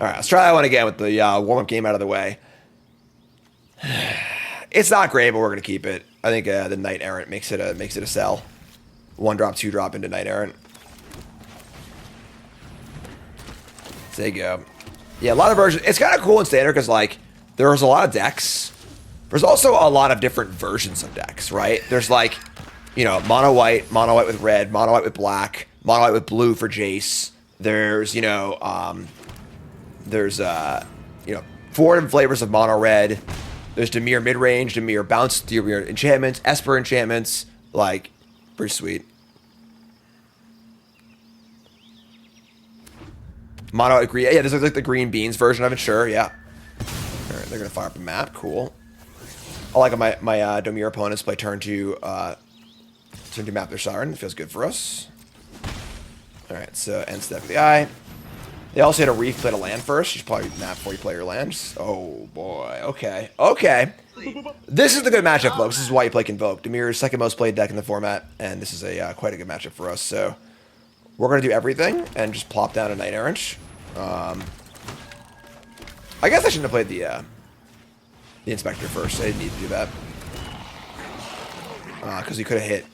All right, let's try that one again with the warm-up game out of the way. It's not great, but we're gonna keep it. I think the Knight Errant makes it a sell. 1-drop, 2-drop into Knight Errant. There you go. Yeah, a lot of versions. It's kind of cool in Standard because, like, there's a lot of decks. There's also a lot of different versions of decks, right? There's, like, you know, mono white with red, mono white with black, mono white with blue for Jace. There's, you know, 4 different flavors of mono red. There's Dimir mid-range, Dimir bounce, Dimir enchantments, Esper enchantments. Like, pretty sweet. Mono green. Yeah, this looks like the green beans version of it. Sure, yeah. All right, they're gonna fire up a map. Cool. I like my Dimir opponents play turn to map their Siren. It feels good for us. All right, so end step of the eye. They also had a Reef play to land first. You should probably map before you play your lands. Oh boy. Okay. Okay. This is the good matchup, folks. This is why you play Convoke. Dimir's second most played deck in the format, and this is a quite a good matchup for us. So we're gonna do everything and just plop down a Knight Errant. I guess I shouldn't have played the Inspector first. I didn't need to do that because he could have hit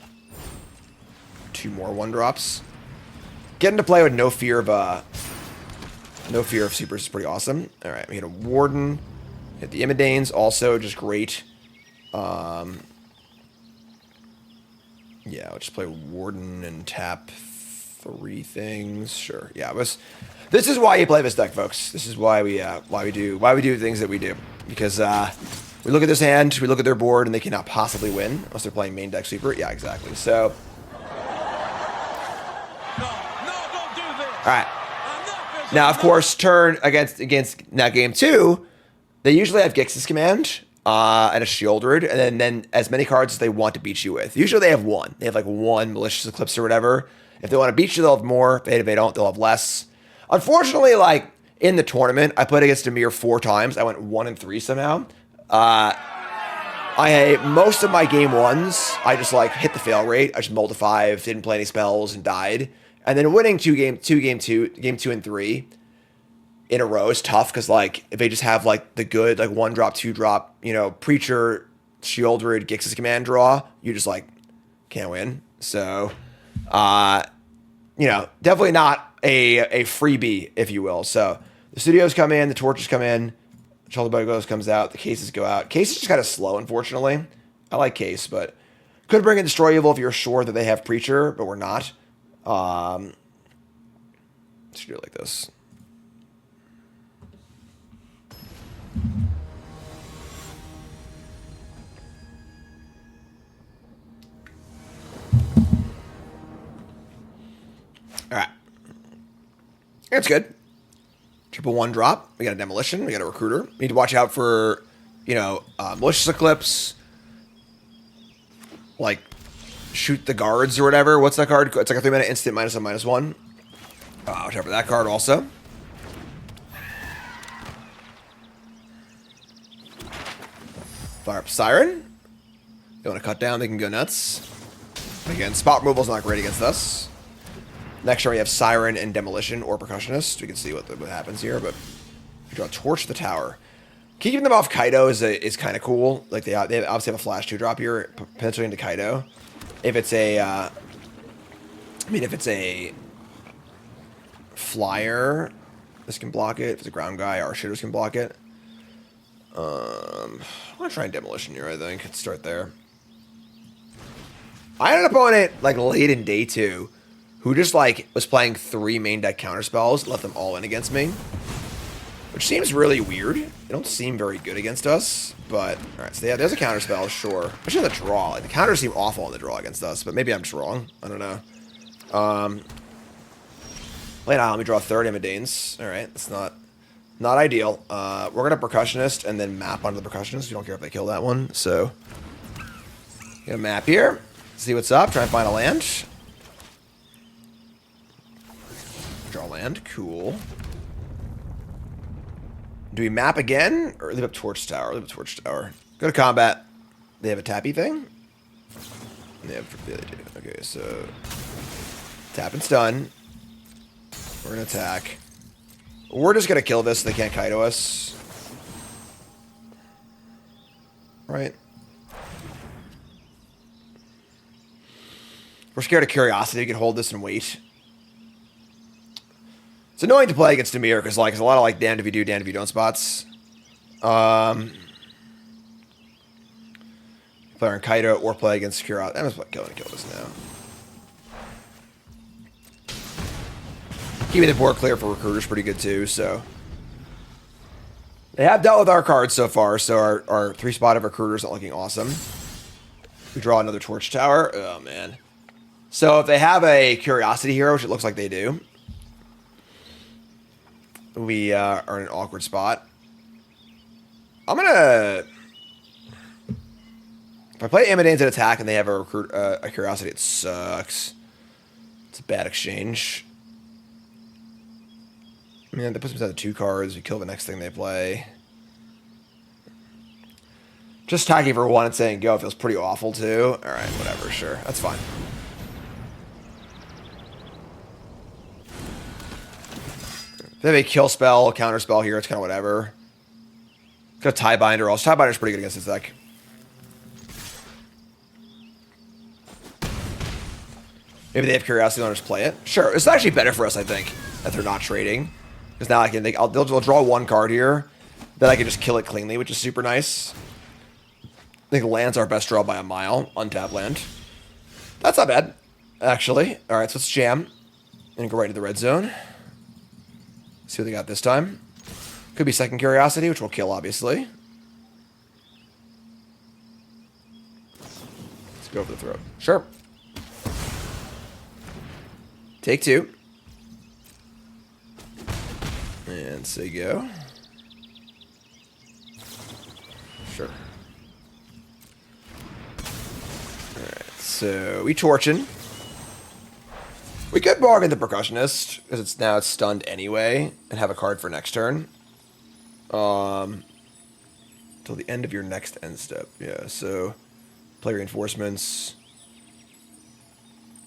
2 more 1-drops. Getting to play with no fear of supers is pretty awesome. All right, we hit a Warden, hit the Imidanes, also just great. Yeah, I'll just play Warden and tap 3 things. Sure. Yeah, this is why you play this deck, folks. This is why we do things that we do. Because we look at this hand, we look at their board, and they cannot possibly win unless they're playing main deck super. Yeah, exactly. So, don't do this. all right. Now, of course, turn against now game 2, they usually have Gix's Command and a Shieldred, and then as many cards as they want to beat you with. Usually they have 1. They have like 1 Malicious Eclipse or whatever. If they want to beat you, they'll have more. If they don't, they'll have less. Unfortunately, like in the tournament, I played against Dimir 4 times. I went 1-3 somehow. Most of my game 1s, I just like hit the fail rate. I just mulled to 5, didn't play any spells, and died. And then winning game 2 and 3 in a row is tough because like if they just have like the good like 1-drop, 2-drop, you know, Preacher, Shieldred, Gix's Command draw, you just like can't win. So, you know, definitely not a freebie, if you will. So the studios come in, the torches come in, Chalderbogos comes out, the cases go out. Case is just kind of slow, unfortunately. I like Case, but could bring in Destroy Evil if you're sure that they have Preacher, but we're not. Let's do it like this. All right. It's good. Triple 1-drop. We got a Demolition. We got a Recruiter. We need to watch out for, you know, Malicious Eclipse. Like, shoot the guards or whatever. What's that card? It's like a 3-mana instant -1/-1. Watch out for that card also. Fire up Siren. They want to cut down, they can go nuts. Again, spot removal is not great against us. Next turn we have Siren and Demolition or Percussionist. We can see what happens here, but we draw Torch to the tower. Keeping them off Kaido is kind of cool. Like they obviously have a flash 2-drop here, potentially into Kaido. If it's a, if it's a flyer, this can block it. If it's a ground guy, our shitters can block it. I'm gonna try Demolition here. I think let's start there. I had an opponent like late in day 2 who just like was playing 3 main deck counter spells, left them all in against me, which seems really weird. They don't seem very good against us, but all right. So yeah, there's a counter spell, sure. Especially on the draw. Like the counters seem awful on the draw against us, but maybe I'm just wrong. I don't know. Late on, let me draw 30 Imidanes. All right, that's not ideal. We're gonna Percussionist and then map onto the Percussionist. We don't care if they kill that one. So, gonna map here. See what's up. Try and find a land. Draw land. Cool. Do we map again or leave up Torch Tower? Leave up Torch Tower. Go to combat. They have a tappy thing. Yeah, they do. Okay, so tap and stun. We're gonna attack. We're just gonna kill this so they can't Kaido us. Right? We're scared of Curiosity. We can hold this and wait. It's annoying to play against Dimir because like there's a lot of like damned if you do, damned if you don't spots. Play on Kaido or play against Curiosity. I'm just going to kill this now. Keeping the board clear for recruiters pretty good too, so. They have dealt with our cards so far, so our 3-spotted recruiter's not looking awesome. We draw another Torch Tower. Oh, man. So if they have a Curiosity hero, which it looks like they do, we are in an awkward spot. I'm going to... If I play Imidane's at attack and they have a Curiosity, it sucks. It's a bad exchange. I mean, that puts me down to 2 cards. We kill the next thing they play. Just attacking for 1 and saying go feels pretty awful, too. Alright, whatever, sure. That's fine. If they have a kill spell, counter spell here, it's kind of whatever. Got a Tie Binder also. Tie Binder's pretty good against this deck. Maybe they have Curiosity and I'll just play it. Sure, it's actually better for us, I think, that they're not trading. Because now I can they'll draw 1 card here. Then I can just kill it cleanly, which is super nice. I think land's our best draw by a mile. Untap land. That's not bad, actually. Alright, so let's jam. And go right to the red zone. See what they got this time. Could be second Curiosity, which will kill, obviously. Let's go for the throat. Sure. Take 2. And say go. Sure. Alright, so we torching. We could bargain the Percussionist, because it's stunned anyway, and have a card for next turn. Till the end of your next end step. Yeah, so play reinforcements.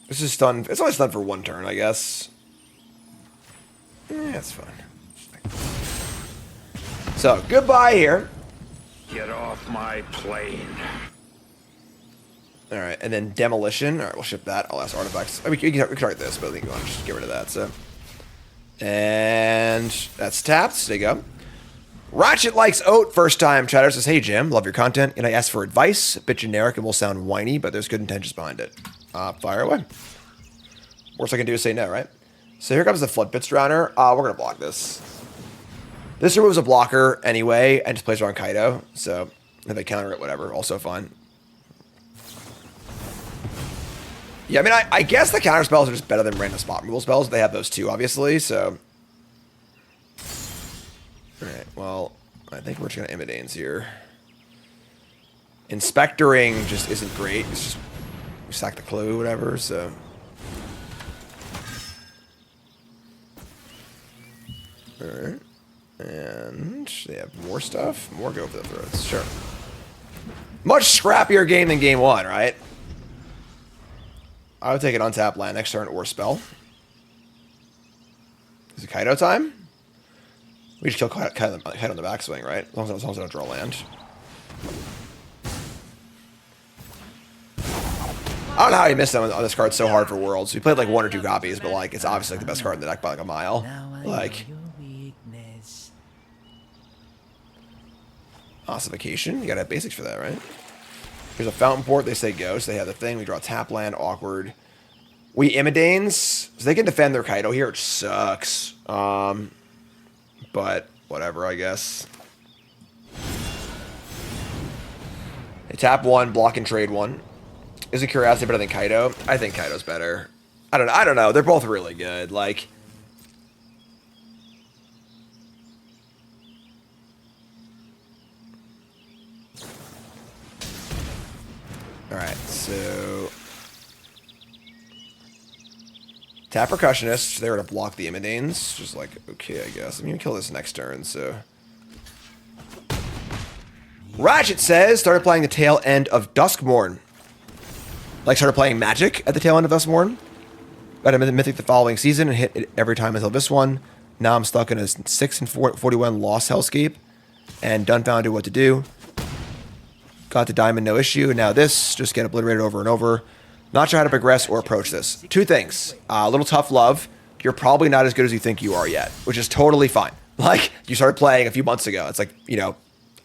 This is stunned. It's only stunned for 1 turn, I guess. Yeah, it's fine. So, goodbye here. Get off my plane. Alright, and then Demolition. Alright, we'll ship that. I'll ask Artifacts. I mean, we can target this, but I think we want to just get rid of that, so. And that's tapped. There you go. Ratchet likes oat. First time chatter says, hey, Jim, love your content. And I ask for advice. A bit generic and will sound whiny, but there's good intentions behind it. Fire away. Worst I can do is say no, right? So here comes the Floodpits Drowner. We're going to block this. This removes a blocker anyway, and just plays around Kaido. So if they counter it, whatever. Also fine. Yeah, I mean, I guess the counter spells are just better than random spot removal spells. They have those too, obviously, so. Alright, well, I think we're just going to Imidanes here. Inspectoring just isn't great. It's just, we sack the clue, whatever, so. Alright. And they have more stuff. More go for the throats, sure. Much scrappier game than game 1, right? I would take an untap land next turn or spell. Is it Kaido time? We just kill Kaido on the backswing, right? As long as I don't draw land. I don't know how he missed on this card so hard for Worlds. We played like 1 or 2 copies, but like it's obviously like the best card in the deck by like a mile. Like Ossification. You gotta have basics for that, right? Here's a Fountain Port. They say go, so they have the thing. We draw tap land. Awkward. We Imidanes, so they can defend their Kaido here, which sucks. But whatever, I guess. They tap 1, block and trade 1. Is it Curiosity better than Kaido? I think Kaido's better. I don't know. They're both really good. Like. Alright, so. Tap Percussionist. They're going to block the Imidanes. Just like, okay, I guess. I'm going to kill this next turn, so. Ratchet says, started playing the tail end of Duskmorn. Like, started playing Magic at the tail end of Duskmorn. Got a Mythic the following season and hit it every time until this one. Now I'm stuck in a 6 and 41 lost hellscape and dumbfounded what to do. Got the diamond, no issue. Now this, just get obliterated over and over. Not sure how to progress or approach this. Two things. A little tough love. You're probably not as good as you think you are yet, which is totally fine. Like, you started playing a few months ago. It's like, you know,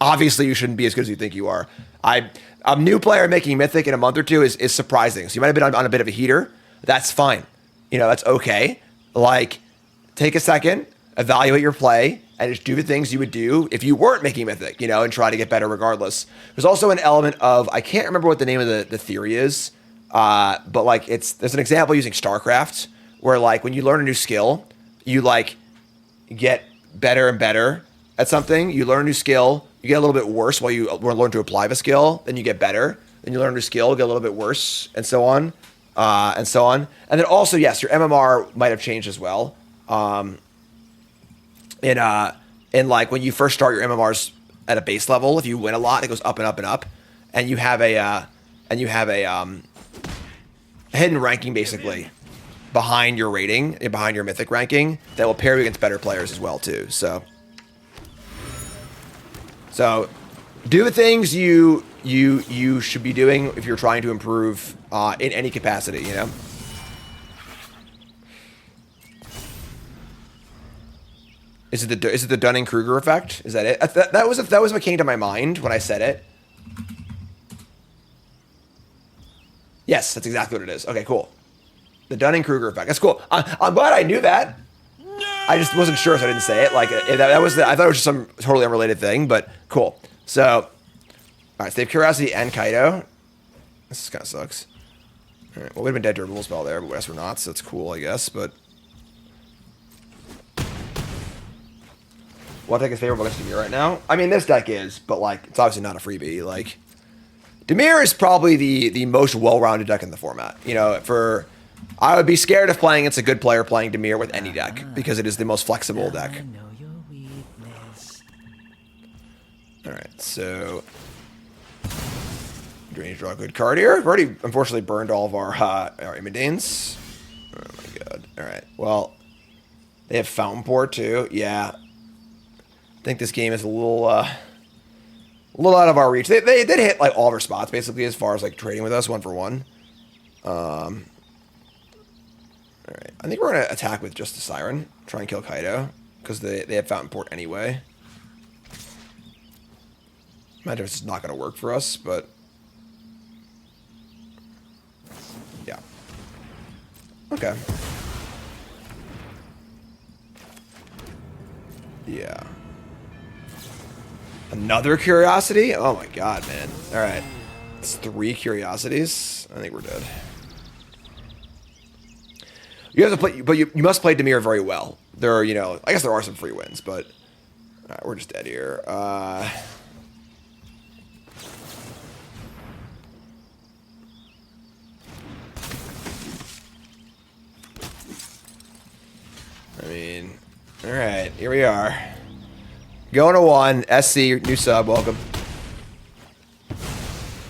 obviously you shouldn't be as good as you think you are. A new player making Mythic in a month or two is surprising. So you might have been on a bit of a heater. That's fine. You know, that's okay. Like, take a second, evaluate your play, and just do the things you would do if you weren't making Mythic, you know, and try to get better regardless. There's also an element of, I can't remember what the name of the theory is, but like there's an example using StarCraft where like when you learn a new skill, you like get better and better at something. You learn a new skill, you get a little bit worse while you learn to apply the skill, then you get better, then you learn a new skill, get a little bit worse, and so on, and so on. And then also, yes, your MMR might have changed as well. In like when you first start your MMRs at a base level, if you win a lot, it goes up and up and up, and you have a hidden ranking basically behind your rating, behind your mythic ranking that will pair you against better players as well too. So do the things you should be doing if you're trying to improve in any capacity, you know. Is it the Dunning-Kruger effect? Is that it? That was what came to my mind when I said it. Yes, that's exactly what it is. Okay, cool. The Dunning-Kruger effect. That's cool. I'm glad I knew that. I just wasn't sure, so I didn't say it. Like that was I thought it was just some totally unrelated thing, but cool. So, all right. So they have Curiosity and Kaido. This kind of sucks. All right. Well, we'd have been dead durable spell there, but we're not, so it's cool, I guess. But what deck is favorable against Dimir right now? I mean, this deck is, but like it's obviously not a freebie. Like Dimir is probably the most well-rounded deck in the format. You know, I would be scared of playing against a good player playing Dimir with any deck because it is the most flexible deck. I know your weakness. All right, so Drainage, draw a good card here. We've already unfortunately burned all of our Imadanes. Oh my god. All right, well, they have Fountain Port too. Yeah, I think this game is a little out of our reach. They did hit like all of our spots basically as far as like trading with us 1-for-1. All right, I think we're gonna attack with just the Siren, try and kill Kaido because they have Fountain Port anyway. Imagine it's not gonna work for us, but yeah. Okay. Yeah. Another Curiosity? Oh my god, man. Alright. It's 3 Curiosities. I think we're dead. You have to play, but you must play Dimir very well. There are, you know, I guess there are some free wins, but alright, we're just dead here. I mean, alright, here we are. Going to 1, SC, new sub, welcome.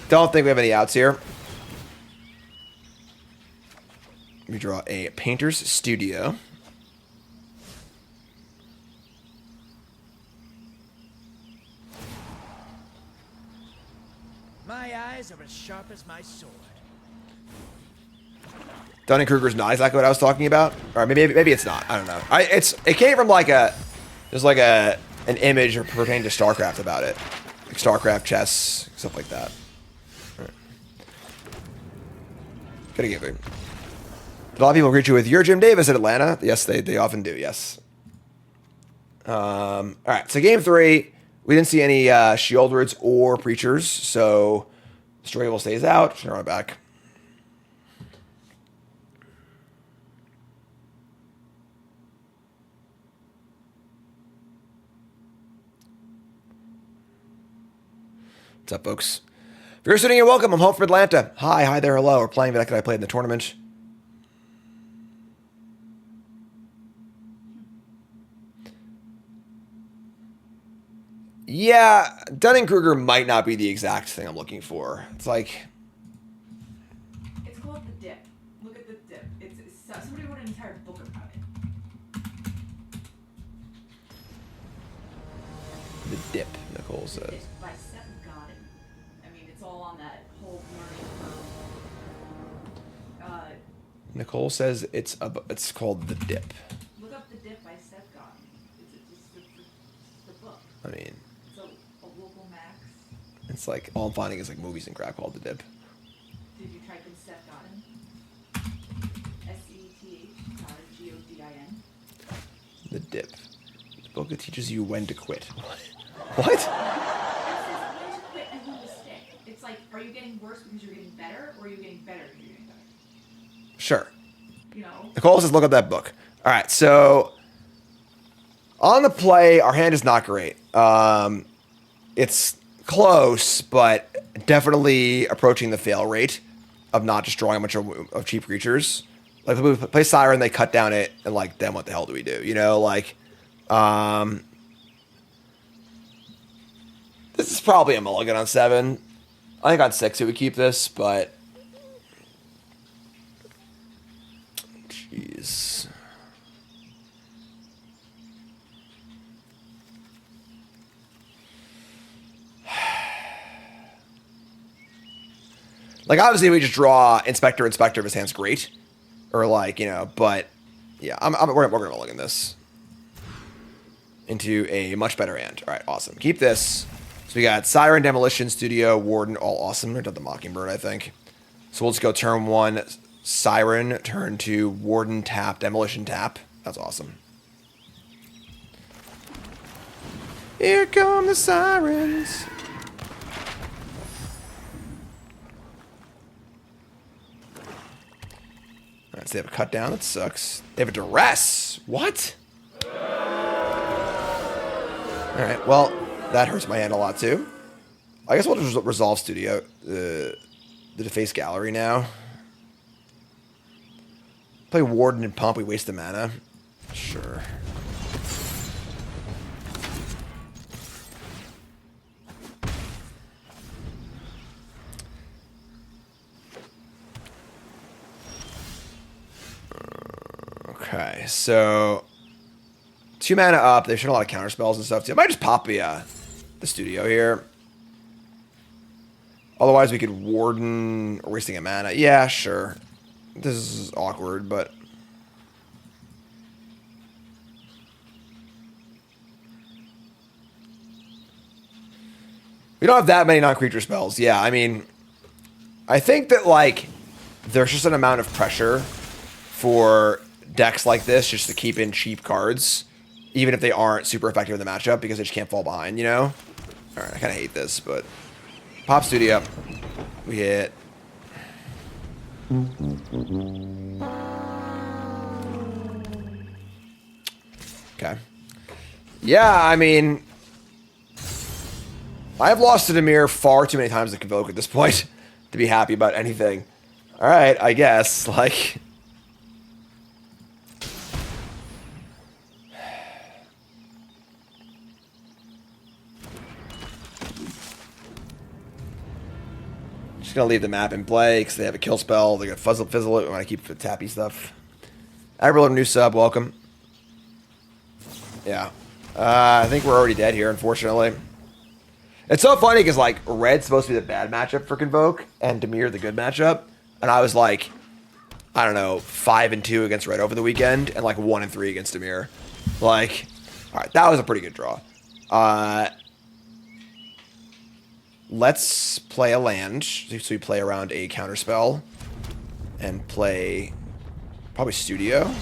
Don't think we have any outs here. We draw a Painter's Studio. My eyes are as sharp as my sword. Dunning-Kruger's not exactly what I was talking about, or maybe it's not. I don't know. It came from like there's like an image pertaining to StarCraft about it, like StarCraft chess, stuff like that. All right. Gotta give it. A lot of people greet you with, "You're Jim Davis at Atlanta." Yes, they often do, yes. All right, so game 3, we didn't see any Shieldwards or Preachers, so Storyable stays out. Turn it back. What's up, folks? If you're sitting here, welcome. I'm home from Atlanta. Hi there, hello. We're playing the deck that I played in the tournament. Yeah, Dunning-Kruger might not be the exact thing I'm looking for. It's like... It's called the dip. Look at the dip. Somebody wrote an entire book about it. The dip, Nicole says. Dip by Seth Godin. I mean, it's all on that whole learning curve. Nicole says it's called The Dip. Look up The Dip by Seth Godin. It's the book. I mean, It's a local max. it's like all I'm finding is like movies and crap called The Dip. Did you type in Seth Godin? SETH, Godin. The Dip. The book that teaches you when to quit. What? It says when to quit and when to stick. It's like, are you getting worse because you're getting better, or are you getting better because you're getting better? Sure. You know? Nicole says look up that book. All right, so on the play, our hand is not great. It's close, but definitely approaching the fail rate of not just drawing a bunch of cheap creatures. Like, we play Siren, they cut down it, and like, then what the hell do we do? You know, like, this is probably a mulligan on 7. I think on 6 it would keep this, but jeez. Like, obviously, we just draw Inspector if his hand's great. Or, like, you know, but, yeah, we're going to look at this. Into a much better hand. All right, awesome. Keep this. So we got Siren, Demolition, Studio, Warden, all awesome. We're done the Mockingbird, I think. So we'll just go turn 1, Siren, turn 2, Warden, tap, Demolition, tap. That's awesome. Here come the Sirens. Alright, so they have a cut down. That sucks. They have a duress. What? Alright, well, that hurts my hand a lot too. I guess we'll just resolve Studio. The Deface Gallery now. Play Warden and Pump. We waste the mana. Sure. Okay, so 2 mana up. They've shown a lot of counter spells and stuff too. I might just pop the Studio here. Otherwise, we could Warden or wasting a mana. Yeah, sure. This is awkward, but we don't have that many non-creature spells. Yeah, I mean, I think that like there's just an amount of pressure for decks like this just to keep in cheap cards, even if they aren't super effective in the matchup, because they just can't fall behind, you know? Alright, I kind of hate this, but pop Studio. We hit. Okay. Yeah, I mean, I've lost to Dimir far too many times to Convoke at this point to be happy about anything. Alright, I guess, like... Just gonna leave the map in play because they have a kill spell. They're gonna fizzle it. We want to keep the tappy stuff. Aggro, new sub, welcome. Yeah, I think we're already dead here, unfortunately. It's so funny because like red's supposed to be the bad matchup for Convoke and Dimir the good matchup, and I was like, I don't know, 5-2 against red over the weekend and like 1-3 against Dimir. Like, all right, that was a pretty good draw. Let's play a land. So we play around a counterspell and play probably Studio.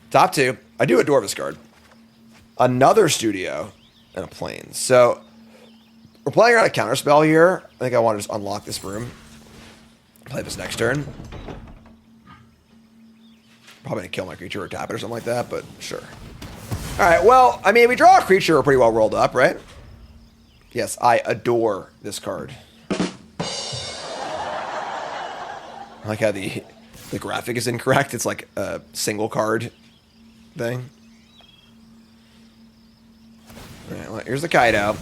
Top 2. I do adore this card. Another Studio and a plane. So we're playing around a counterspell here. I think I want to just unlock this room. Play this next turn. Probably gonna kill my creature or tap it or something like that, but sure. Alright, well, I mean, we draw a creature, we're pretty well rolled up, right? Yes, I adore this card. I like how the graphic is incorrect. It's like a single card thing. Alright, well, here's the Kaido.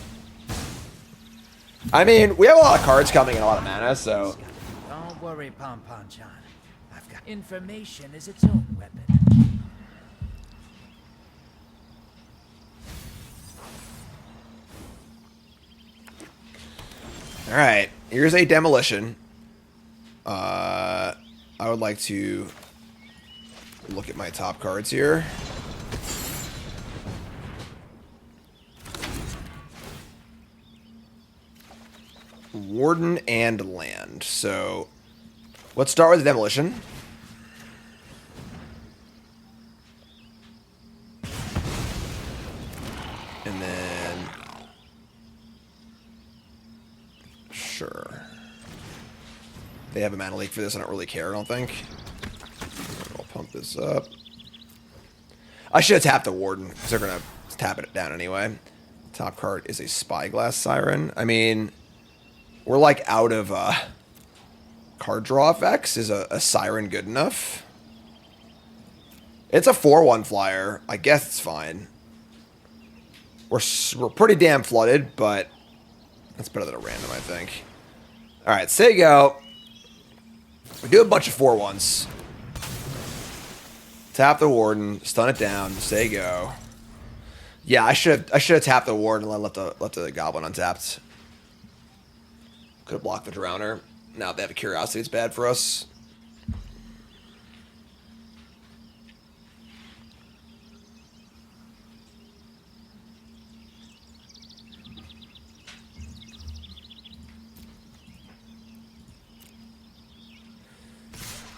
I mean, we have a lot of cards coming and a lot of mana, so... Don't worry, Pom-Pom Chan. I've got information is its own weapon. Alright, here's a demolition. I would like to look at my top cards here. Warden and land. So let's start with the demolition. And then sure. They have a mana leak for this. I don't really care, I don't think. I'll pump this up. I should have tapped the Warden, because they're going to tap it down anyway. Top card is a Spyglass Siren. I mean, we're like out of card draw effects. Is a Siren good enough? It's a 4/1 flyer. I guess it's fine. We're pretty damn flooded, but that's better than a random, I think. All right, say go. We do a bunch of 4/1s. Tap the Warden, stun it down, say go. Yeah, I should have tapped the Warden and let the Goblin untapped. Could have blocked the Drowner. Now if they have a Curiosity, it's bad for us.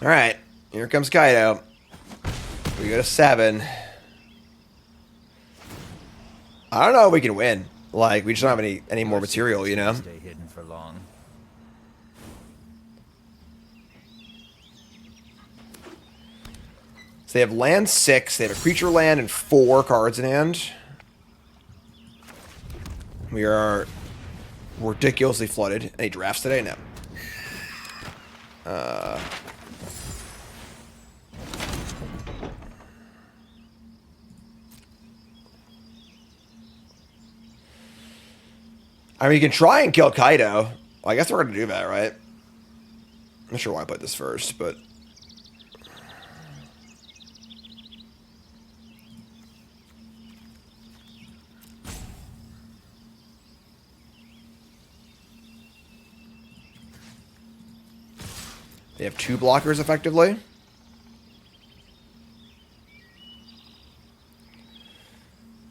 Alright, here comes Kaido. We go to 7. I don't know if we can win. Like, we just don't have any more material, you know? Stay hidden for long. So they have land 6, they have a creature land and 4 cards in hand. We are ridiculously flooded. Any drafts today? No. I mean, you can try and kill Kaido. Well, I guess we're going to do that, right? I'm not sure why I put this first, but... They have 2 blockers, effectively. I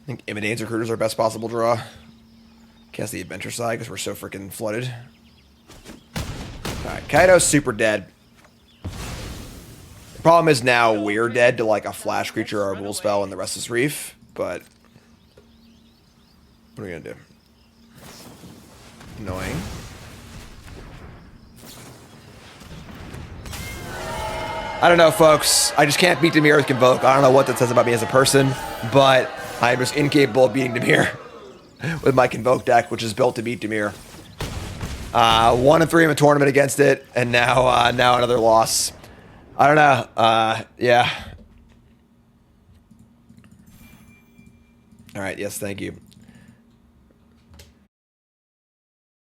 think Imitate's Recruiter's our best possible draw. Cast the Adventure side because we're so freaking flooded. Alright, Kaido's super dead. The problem is now we're dead to like a flash creature or a rule spell and the rest is Reef, but what are we gonna do? Annoying. I don't know, folks. I just can't beat Dimir with Convoke. I don't know what that says about me as a person, but I'm just incapable of beating Dimir with my Convoke deck, which is built to beat Dimir. 1-3 in a tournament against it, and now another loss. I don't know. Yeah. All right. Yes, thank you.